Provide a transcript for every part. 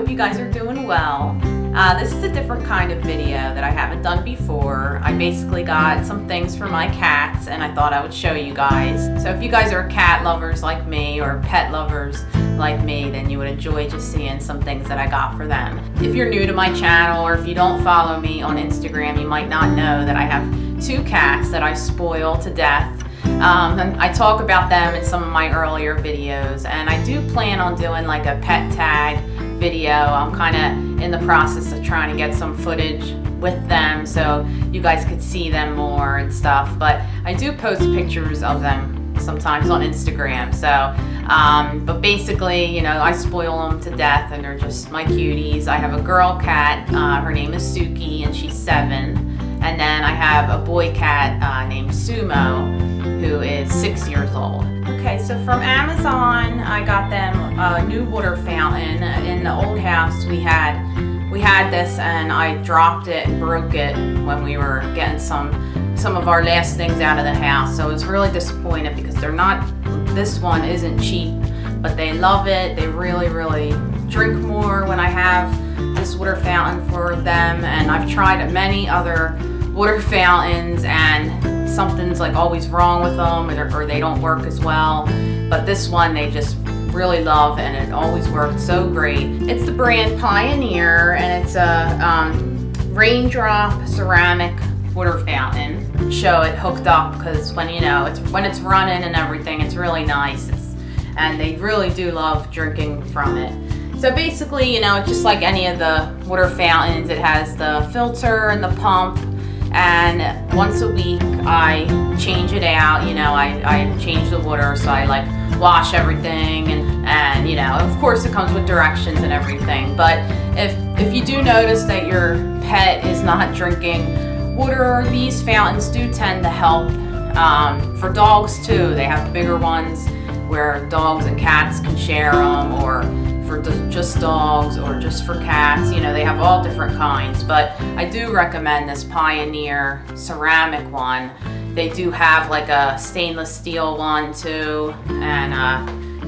hope you guys are doing well. This is a different kind of video that I haven't done before. I basically got some things for my cats and I thought I would show you guys. So if you guys are cat lovers like me or pet lovers like me, then you would enjoy just seeing some things that I got for them. If you're new to my channel or if you don't follow me on Instagram, you might not know that I have 2 cats that I spoil to death. And I talk about them in some of my earlier videos, and I do plan on doing like a pet tag video. I'm kind of in the process of trying to get some footage with them so you guys could see them more and stuff, but I do post pictures of them sometimes on Instagram. So but basically, you know, I spoil them to death and they're just my cuties. I have a girl cat, her name is Suki and she's 7, and then I have a boy cat named Sumo, who is 6 years old. Okay, so from Amazon, I got them a new water fountain. In the old house, we had this, and I dropped it and broke it when we were getting some of our last things out of the house. So I was really disappointed because this one isn't cheap, but they love it. They really drink more when I have this water fountain for them. And I've tried many other water fountains and something's like always wrong with them, or they don't work as well, but this one they just really love and it always worked so great. It's the brand Pioneer and it's a raindrop ceramic water fountain. Show it hooked up because when it's running and everything, it's really nice. And they really do love drinking from it. So basically, it's just like any of the water fountains. It has the filter and the pump. And once a week I change it out. I change the water, so I like wash everything and of course it comes with directions and everything. But if you do notice that your pet is not drinking water, these fountains do tend to help. For dogs too, they have bigger ones where dogs and cats can share them, or for just dogs or just for cats. They have all different kinds, but I do recommend this Pioneer ceramic one. They do have like a stainless steel one too, and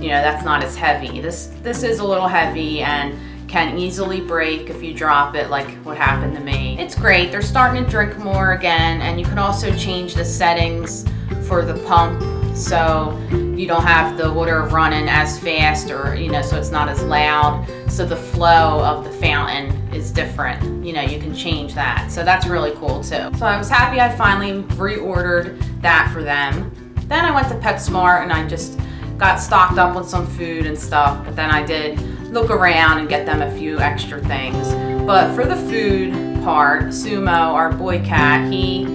that's not as heavy. This is a little heavy and can easily break if you drop it, like what happened to me. It's great. They're starting to drink more again, and you can also change the settings for the pump so you don't have the water running as fast, or so it's not as loud, so the flow of the fountain is different. You can change that, so that's really cool too. So I was happy I finally reordered that for them. Then I went to Petsmart and I just got stocked up with some food and stuff, but then I did look around and get them a few extra things. But for the food part, Sumo, our boy cat, he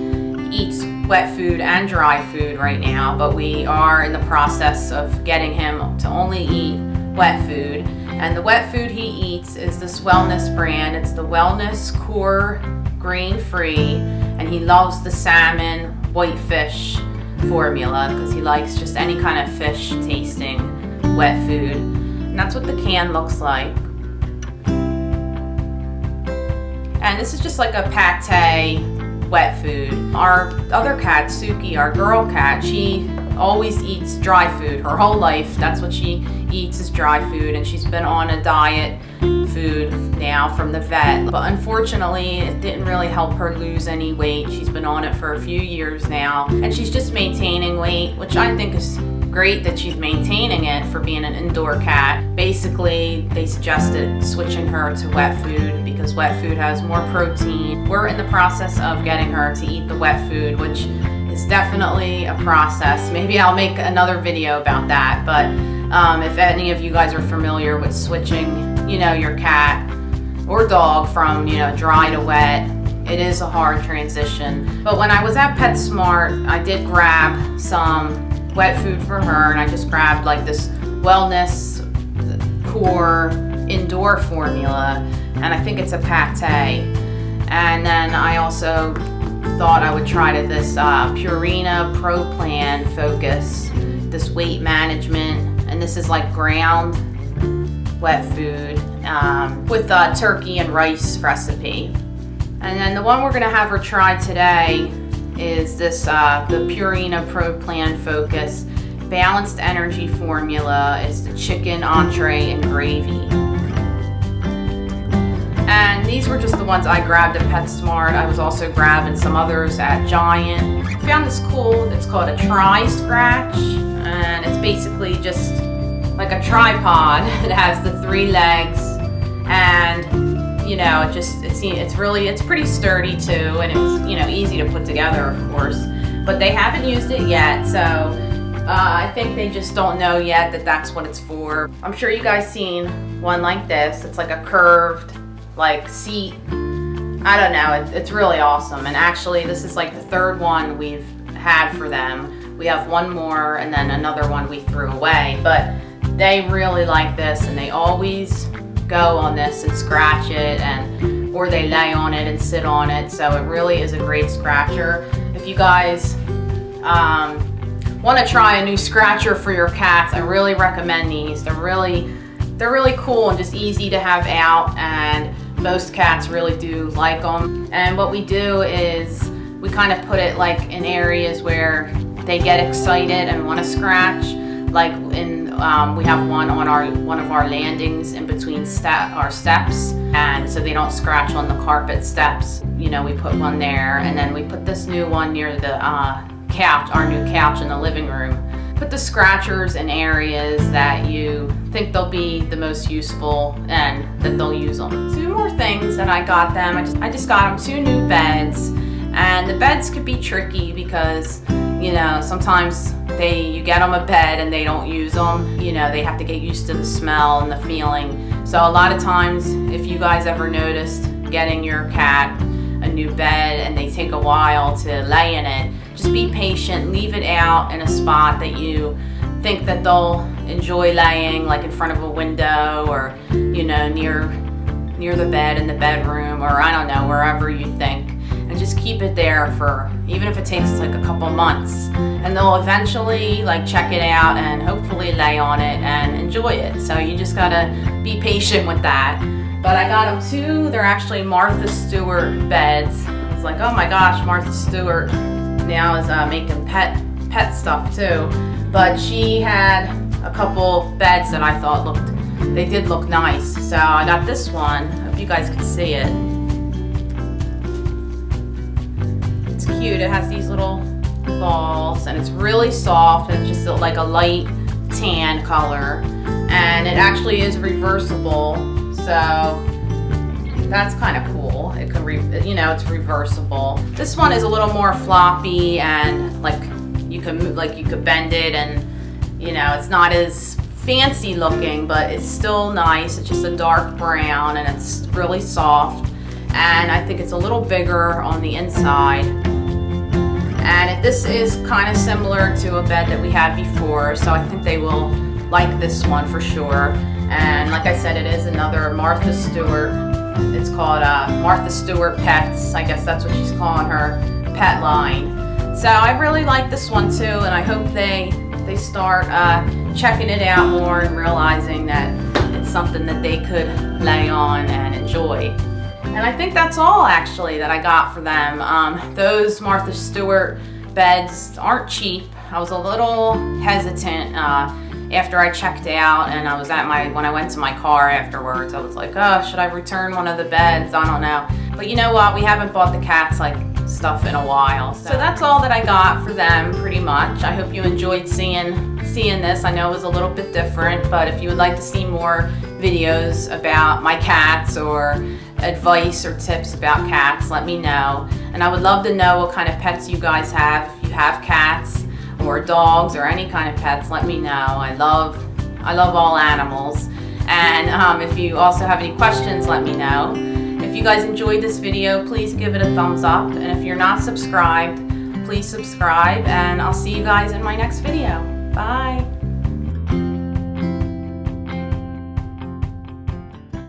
eats wet food and dry food right now, but we are in the process of getting him to only eat wet food. And the wet food he eats is this Wellness brand. It's the Wellness Core grain-free, and he loves the salmon whitefish formula because he likes just any kind of fish tasting wet food. And that's what the can looks like. And this is just like a pate wet food. Our other cat, Suki, our girl cat, she always eats dry food her whole life. That's what she eats, is dry food, and she's been on a diet food now from the vet. But unfortunately, it didn't really help her lose any weight. She's been on it for a few years now, and she's just maintaining weight, which I think is great that she's maintaining it for being an indoor cat. Basically, they suggested switching her to wet food because wet food has more protein. We're in the process of getting her to eat the wet food, which is definitely a process. Maybe I'll make another video about that, but if any of you guys are familiar with switching, your cat or dog from, dry to wet, it is a hard transition. But when I was at PetSmart, I did grab some wet food for her, and I just grabbed like this Wellness Core indoor formula, and I think it's a pate. And then I also thought I would try this Purina Pro Plan Focus, this weight management, and this is like ground wet food with a turkey and rice recipe. And then the one we're gonna have her try today is this the Purina Pro Plan Focus Balanced Energy Formula. It's the chicken entree and gravy. And these were just the ones I grabbed at Petsmart. I was also grabbing some others at Giant. I found this cool, it's called a Tri-Scratch, and it's basically just like a tripod. It has the 3 legs, and you know, it's pretty sturdy too, and it was, you know, easy to put together, of course. But they haven't used it yet, so I think they just don't know yet that that's what it's for. I'm sure you guys seen one like this. It's like a curved, like, seat. I don't know, it's really awesome. And actually, this is like the 3rd one we've had for them. We have one more, and then another one we threw away. But they really like this, and they always go on this and scratch it, or they lay on it and sit on it. So it really is a great scratcher. If you guys want to try a new scratcher for your cats, I really recommend these. They're really cool and just easy to have out, and most cats really do like them. And what we do is we kind of put it like in areas where they get excited and want to scratch. Like we have one on one of our landings in between our steps, and so they don't scratch on the carpet steps. You know, we put one there, and then we put this new one near the couch, our new couch in the living room. Put the scratchers in areas that you think they'll be the most useful and that they'll use them. 2 more things that I got them. I just got them 2 new beds, and the beds could be tricky because, you know, sometimes you get them a bed and they don't use them. You know, they have to get used to the smell and the feeling. So a lot of times, if you guys ever noticed getting your cat a new bed and they take a while to lay in it, just be patient, leave it out in a spot that you think that they'll enjoy laying, like in front of a window, or, you know, near the bed in the bedroom, or I don't know, wherever you think. And just keep it there for, even if it takes like a couple months, and they'll eventually like check it out and hopefully lay on it and enjoy it. So you just gotta be patient with that. But I got them 2, they're actually Martha Stewart beds. It's like, oh my gosh, Martha Stewart now is making pet stuff too. But she had a couple beds that I thought did look nice. So I got this one, hope you guys can see it. It's cute, it has these little balls, and it's really soft. It's just like a light tan color, and it actually is reversible. So that's kind of cool. It could, you know, it's reversible. This one is a little more floppy, and like you could bend it, and you know, it's not as fancy looking, but it's still nice. It's just a dark brown, and it's really soft. And I think it's a little bigger on the inside. And this is kind of similar to a bed that we had before, so I think they will like this one for sure. And like I said, it is another Martha Stewart. It's called Martha Stewart Pets. I guess that's what she's calling her pet line. So I really like this one too, and I hope they start checking it out more and realizing that it's something that they could lay on and enjoy. And I think that's all actually that I got for them. Those Martha Stewart beds aren't cheap. I was a little hesitant after I checked out, and I was when I went to my car afterwards, I was like, oh, should I return one of the beds? I don't know. But you know what? We haven't bought the cats like stuff in a while. So that's all that I got for them pretty much. I hope you enjoyed seeing this. I know it was a little bit different, but if you would like to see more videos about my cats or advice or tips about cats, let me know. And I would love to know what kind of pets you guys have. If you have cats or dogs or any kind of pets, let me know. I love all animals. And if you also have any questions, let me know. If you guys enjoyed this video, please give it a thumbs up. And if you're not subscribed, please subscribe. And I'll see you guys in my next video. Bye.